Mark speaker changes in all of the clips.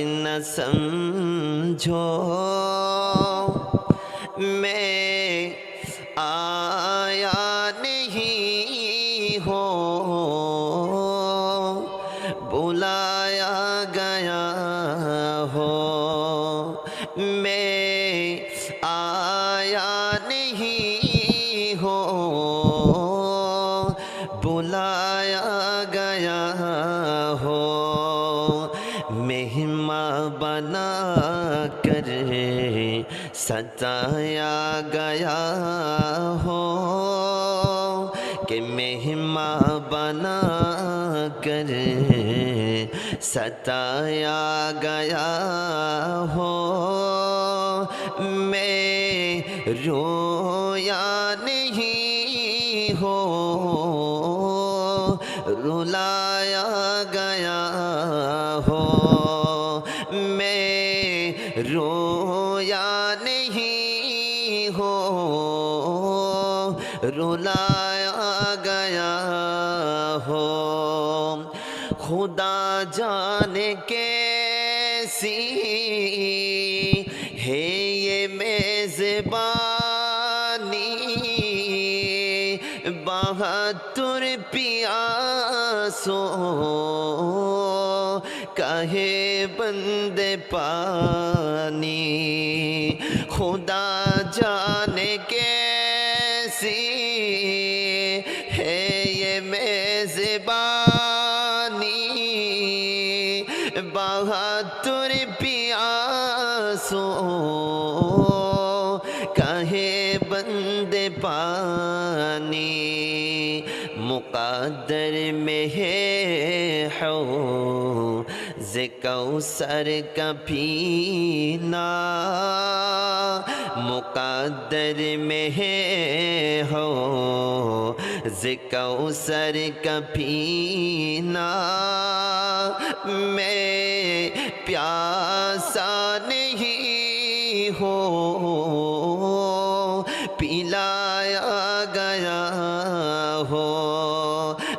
Speaker 1: न समझो मैं आया नहीं हो, बुलाया गया हो। मैं आया नहीं हो, बुलाया गया हो। मेहमान बना कर सताया गया हो, कि मेहमान बना कर सताया गया हो। मैं रोया नहीं हो, रुलाया गया हो। मैं रोया नहीं हो, रुलाया गया हो। खुदा जाने कैसी है ये मेज़बानी, बहादुर पियासों कहे बंदे पानी। खुदा जाने कैसी है ये मेज़बानी, बहादुर पियासों कहे बंदे पानी। मुक़द्दर में है हौज़ कौसर का पीना, मुक़द्दर में है हौज़ कौसर का पीना। मैं प्यासा नहीं हो, पिलाया गया हो।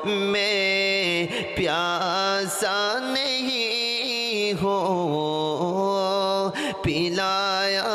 Speaker 1: मैं प्यासा नहीं हो, पिलाया